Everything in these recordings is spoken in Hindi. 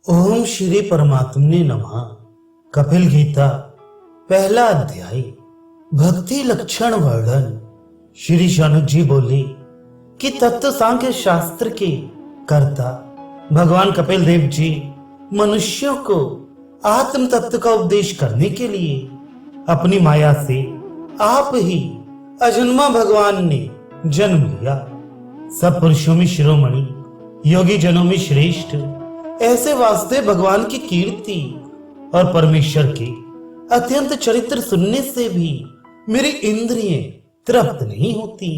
ओम श्री परमात्मने नमः। कपिल गीता पहला अध्याय भक्ति लक्षण वर्णन। श्री शानुक जी बोले कि तत्व सांख्य शास्त्र के कर्ता भगवान कपिल देव जी मनुष्यों को आत्म तत्व का उपदेश करने के लिए अपनी माया से आप ही अजन्मा भगवान ने जन्म लिया। सब पुरुषों में शिरोमणि, योगी जनों में श्रेष्ठ, ऐसे वास्ते भगवान की कीर्ति और परमेश्वर के अत्यंत चरित्र सुनने से भी मेरी इंद्रियां तृप्त नहीं होती।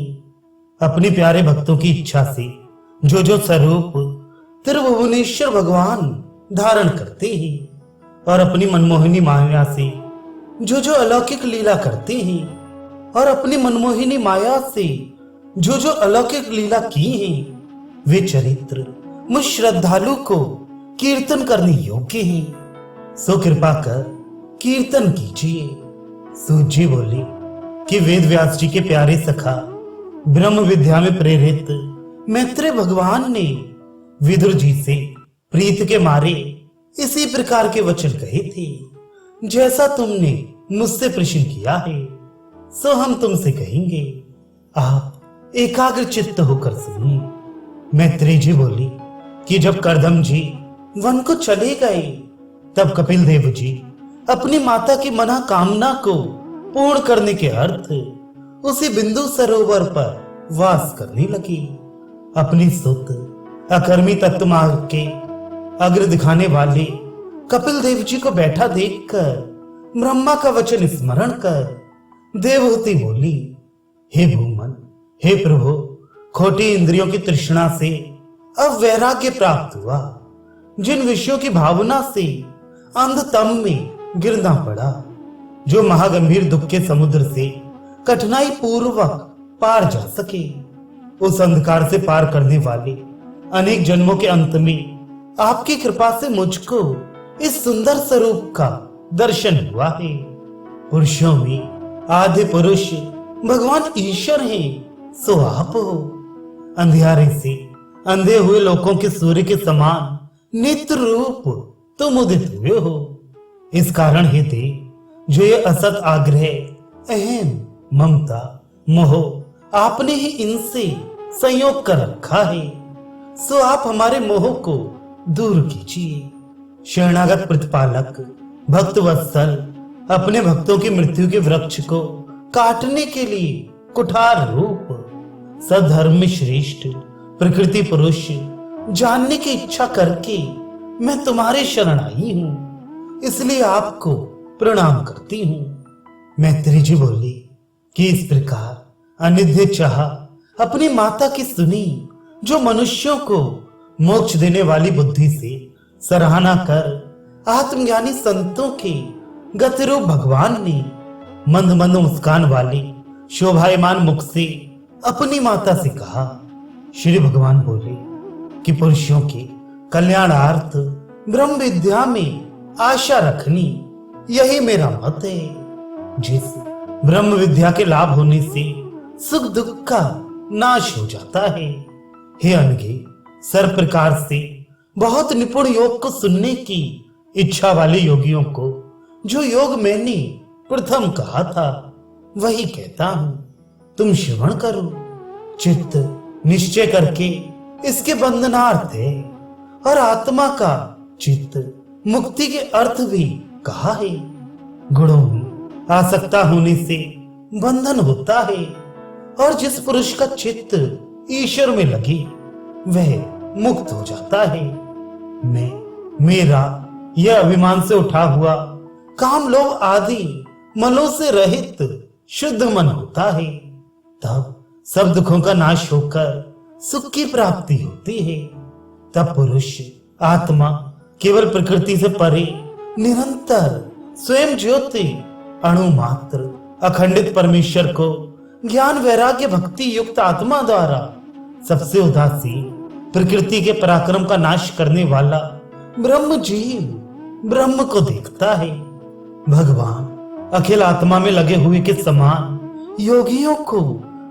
अपने प्यारे भक्तों की इच्छा से जो जो स्वरूप त्रिभुवनेश्वर भगवान धारण करते हैं और अपनी मनमोहिनी माया से जो जो अलौकिक लीला करते हैं और अपनी मनमोहिनी माया से जो जो अलौकिक लीला की हैं, वे चरित्र मुझ श्रद्धालु को कीर्तन करने योग्य हैं। सो कृपा कर कीर्तन कीजिए। सूत जी बोले कि वेद व्यास जी के प्यारे सखा ब्रह्म विद्या में प्रेरित मैत्रेय भगवान ने विदुर जी से प्रीत के मारे इसी प्रकार के वचन कहे थे, जैसा तुमने मुझसे प्रश्न किया है सो हम तुमसे कहेंगे। आप एकाग्र चित्त होकर सुनिए। मैत्रेय जी बोली कि जब करदम जी वन को चले गए तब कपिल देव जी अपनी माता की मना कामना को पूर्ण करने के अर्थ उसी बिंदु सरोवर पर वास करने लगी। अपनी सुत अकर्मी तत्व मार्ग के अग्र दिखाने वाले कपिल देव जी को बैठा देखकर ब्रह्मा का वचन स्मरण कर देवहूति बोली, हे भूमन, हे प्रभु, खोटी इंद्रियों की तृष्णा से अब वैराग्य प्राप्त हुआ। जिन विषयों की भावना से अंधतम में गिरना पड़ा, जो महागंभीर दुख के समुद्र से कठिनाई पूर्वक पार जा सके, उस अंधकार से पार करने वाले अनेक जन्मों के अंत में आपकी कृपा से मुझको इस सुंदर स्वरूप का दर्शन हुआ है। पुरुषों में आदि पुरुष भगवान ईश्वर हैं, सो आप हो। अंधियारे से अंधे हुए लोगों के सूर्य के समान नित्य रूप तुम उदित हुए हो। इस कारण हे थे जो ये असत आग्रह, अहम, ममता, मोह आपने ही इनसे संयोग कर रखा है, सो आप हमारे मोह को दूर कीजिए। शरणागत प्रतिपालक भक्त वत्सल अपने भक्तों की मृत्यु के वृक्ष को काटने के लिए कुठार रूप सधर्म में श्रेष्ठ प्रकृति पुरुष जानने की इच्छा करके मैं तुम्हारे शरण आई हूं, इसलिए आपको प्रणाम करती हूं। मैत्रेय जी बोली कि इस प्रकार अनिध्य चाह अपनी माता की सुनी, जो मनुष्यों को मोक्ष देने वाली बुद्धि से सराहना कर आत्मज्ञानी संतों के गतिरूप भगवान ने मंद मंद मुस्कान वाले शोभायमान मुख से अपनी माता से कहा। श्री भगवान बोले कि पुरुषों के कल्याणार्थ ब्रह्म विद्या में आशा रखनी, यही मेरा मत है। जिस ब्रह्म विद्या के लाभ होने से सुख दुख का नाश हो जाता है। हे अनघे, सर्व प्रकार से बहुत निपुण योग को सुनने की इच्छा वाले योगियों को जो योग मैंने प्रथम कहा था वही कहता हूं, तुम श्रवण करो। चित्त निश्चय करके इसके बंधनार्थ है और आत्मा का चित्त मुक्ति के अर्थ भी कहा है। गुणों में आसक्ता होने से बंधन होता है और जिस पुरुष का चित्त ईश्वर में लगे वह मुक्त हो जाता है। मैं, मेरा यह अभिमान से उठा हुआ काम लोभ आदि मनों से रहित शुद्ध मन होता है, तब सब दुखों का नाश होकर सुख की प्राप्ति होती है। तब पुरुष आत्मा केवल प्रकृति से परे निरंतर स्वयं ज्योति अणु मात्र अखंडित परमेश्वर को ज्ञान वैराग्य भक्ति युक्त आत्मा द्वारा सबसे उदासीन प्रकृति के पराक्रम का नाश करने वाला ब्रह्म जीव ब्रह्म को देखता है। भगवान अखिल आत्मा में लगे हुए के समान योगियों को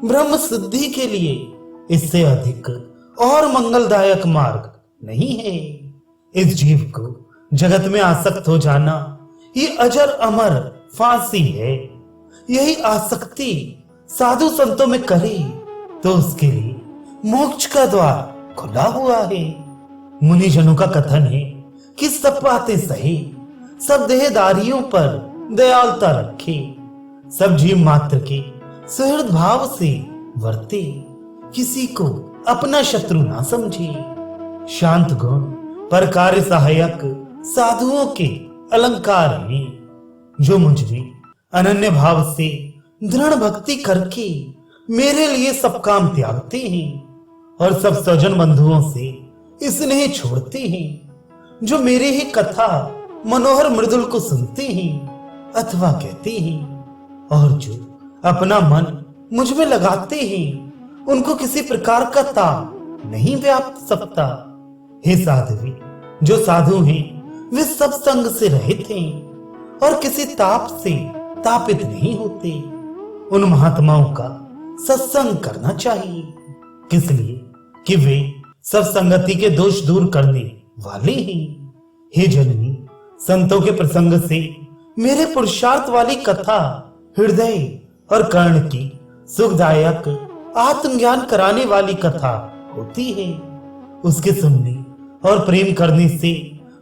ब्रह्म सिद्धि के लिए इससे अधिक और मंगलदायक मार्ग नहीं है। इस जीव को जगत में आसक्त हो जाना ये अजर अमर फांसी है। यही आसक्ति साधु संतों में करे तो उसके लिए मोक्ष का द्वार खुला हुआ है। मुनिजनों का कथन है कि सब बातें सही, सब देहदारियों पर दयालुता रखे, सब जीव मात्र के सुहृद भाव से वर्ते, किसी को अपना शत्रु ना समझे। शांत गुण पर कार्य सहायक साधुओं के अलंकार हैं, जो मुझ में अनन्य भाव से दृढ़ भक्ति करके मेरे लिए सब काम त्यागते हैं और सब स्वजन बंधुओं से स्नेह छोड़ते हैं, जो मेरे ही कथा मनोहर मृदुल को सुनते हैं अथवा कहते हैं, और जो अपना मन मुझ में लगाते हैं, उनको किसी प्रकार का ताप नहीं व्याप सकता। हे साध्वी, जो साधु हैं वे सब संग से रहित हैं और किसी ताप से तापित नहीं होते। उन महात्माओं का सत्संग करना चाहिए, किस लिए कि वे सब संगति के दोष दूर करने वाले हैं। हे जननी, संतों के प्रसंग से मेरे पुरुषार्थ वाली कथा हृदय और कर्ण की सुखदायक आत्मज्ञान कराने वाली कथा होती है। उसके सुनने और प्रेम करने से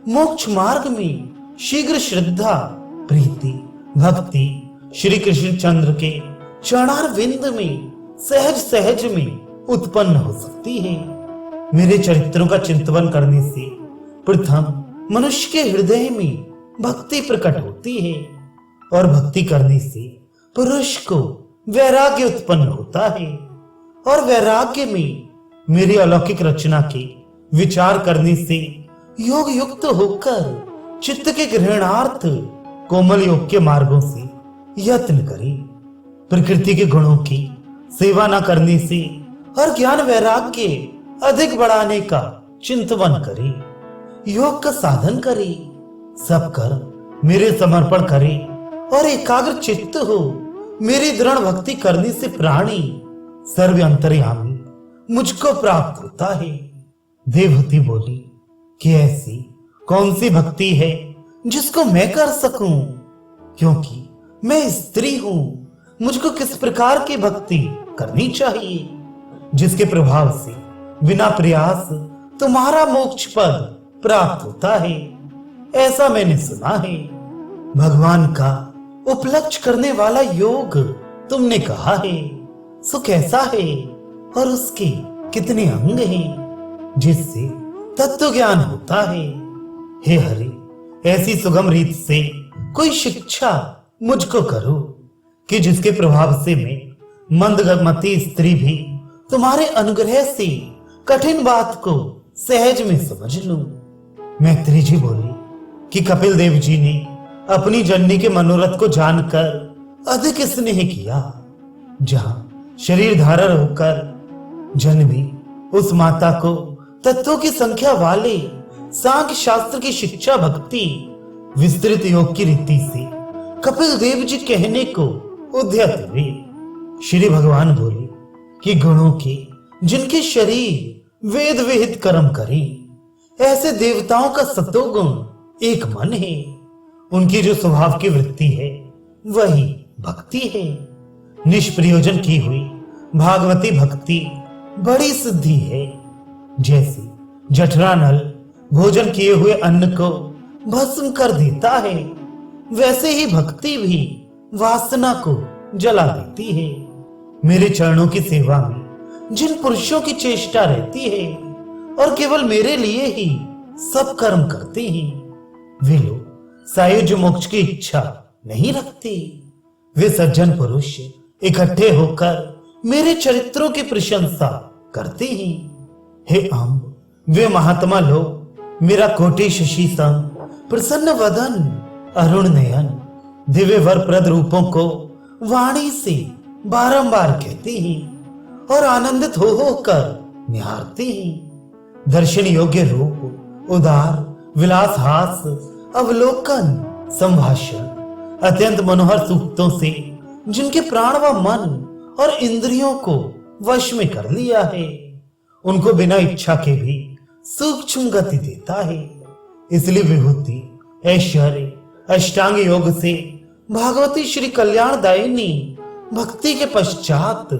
मोक्ष मार्ग में शीघ्र श्रद्धा, प्रीति, भक्ति श्री कृष्ण चंद्र के चरणारविंद में सहज सहज में उत्पन्न हो सकती है। मेरे चरित्रों का चिंतन करने से प्रथम मनुष्य के हृदय में भक्ति प्रकट होती है और भक्ति करने से पुरुष को वैराग्य उत्पन्न होता है और वैराग्य में मेरी अलौकिक रचना के विचार करने से योग युक्त होकर चित्त के ग्रहणार्थ कोमल योग के मार्गों से यत्न करें। प्रकृति के गुणों की सेवा न करने से और ज्ञान वैराग्य अधिक बढ़ाने का चिंतन करें। योग का साधन करें, सब कर्म मेरे समर्पण करें और एकाग्र चित्त हो। मेरी दृढ़ भक्ति करने से प्राणी सर्व अंतर्यामी मुझको प्राप्त होता है। देवहूति बोली कि ऐसी कौन सी भक्ति है जिसको मैं कर सकूं, क्योंकि मैं स्त्री हूं। मुझको किस प्रकार की भक्ति करनी चाहिए जिसके प्रभाव से बिना प्रयास तुम्हारा मोक्ष पद प्राप्त होता है। ऐसा मैंने सुना है। भगवान का उपलक्ष्य करने वाला योग तुमने कहा है, सो कैसा है और उसके कितने अंग हैं जिससे तत्व ज्ञान होता है। हे हरि, ऐसी सुगम रीत से कोई शिक्षा मुझको करो कि जिसके प्रभाव से मैं मंदगमती स्त्री भी तुम्हारे अनुग्रह से कठिन बात को सहज में समझ लूं। मैत्री जी बोली कि कपिल देव जी ने अपनी जननी के मनोरथ को जानकर अधिक स्नेह किया। जहां शरीर धारण होकर जन्मी उस माता को तत्वों की संख्या वाले सांख्य शास्त्र की शिक्षा भक्ति विस्तृत योग की रीति से कपिल देव जी कहने को उद्यत हुए। श्री भगवान बोले कि गुणों के जिनके शरीर वेद विहित कर्म करें, ऐसे देवताओं का सतोगुण एक मन है। उनकी जो स्वभाव की वृत्ति है वही भक्ति है। निष्प्रयोजन की हुई भागवती भक्ति बड़ी सिद्धि है। जैसे जठरा नल भोजन किए हुए अन्न को भस्म कर देता है, वैसे ही भक्ति भी वासना को जला देती है। मेरे चरणों की सेवा में जिन पुरुषों की चेष्टा रहती है और केवल मेरे लिए ही सब कर्म करते हैं, वे लोग सायुज्य मोक्ष की इच्छा नहीं रखते। वे सज्जन पुरुष इकट्ठे होकर मेरे चरित्रों की प्रशंसा करते हैं। हे अम्ब, वे महात्मा लोग मेरा कोटि शशि सम प्रसन्न वदन अरुण नयन दिव्य वर प्रद रूपों को वाणी से बारंबार कहते हैं और आनंदित हो कर निहारते हैं। दर्शन योग्य रूप, उदार विलास, हास, अवलोकन, संभाषण, अत्यंत मनोहर सूक्तों से जिनके प्राण व मन और इंद्रियों को वश में कर लिया है, उनको बिना इच्छा के भी सूक्ष्म गति देता है। इसलिए विभूति, ऐश्वर्य, अष्टांग योग से भागवती श्री कल्याणदायिनी भक्ति के पश्चात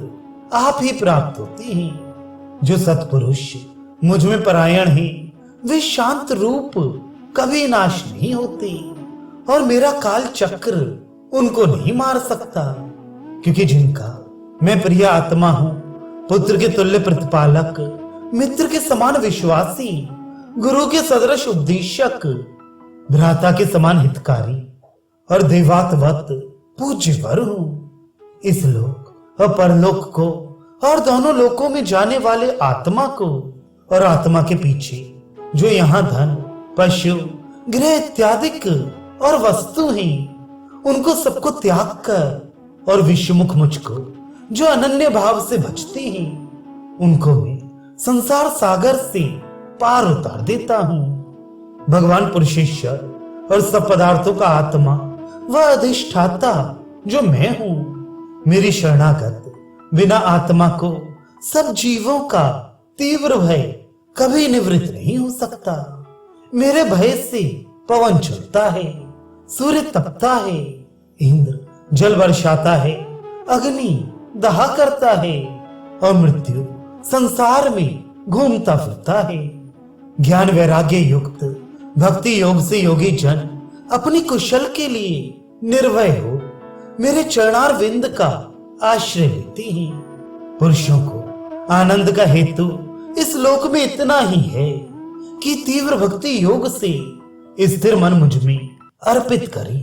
आप ही प्राप्त होती हैं। जो सत्पुरुष मुझ में परायण है वे शांत रूप कभी नाश नहीं होते और मेरा काल चक्र उनको नहीं मार सकता, क्योंकि जिनका मैं प्रिय आत्मा हूं, पुत्र के तुल्य प्रतिपालक, मित्र के समान विश्वासी, गुरु के सदृश उपदेशक, भ्राता के समान हितकारी और देवातवत पूज्यवर हूं। इस लोक और परलोक को और दोनों लोकों में जाने वाले आत्मा को और आत्मा के पीछे जो यहाँ धन, पशु, गृह इत्यादि और वस्तु हैं, उनको सबको त्याग कर और विश्वमुख मुझको जो अनन्य भाव से भजते हैं, उनको मैं संसार सागर से पार उतार देता हूं। भगवान पुरुषेश्वर और सब पदार्थों का आत्मा वह अधिष्ठाता जो मैं हूं, मेरी शरणागत बिना आत्मा को सब जीवों का तीव्र भय कभी निवृत्त नहीं हो सकता। मेरे भय से पवन चलता है, सूर्य तपता है, इंद्र जल बरसाता है, अग्नि दहा करता है और मृत्यु संसार में घूमता फिरता है। ज्ञान वैराग्य युक्त भक्ति योग से योगी जन अपनी कुशल के लिए निर्भय हो मेरे चरणार विंद का आश्रय लेते हैं। पुरुषों को आनंद का हेतु इस लोक में इतना ही है कि तीव्र भक्ति योग से स्थिर मन मुझ में अर्पित करें।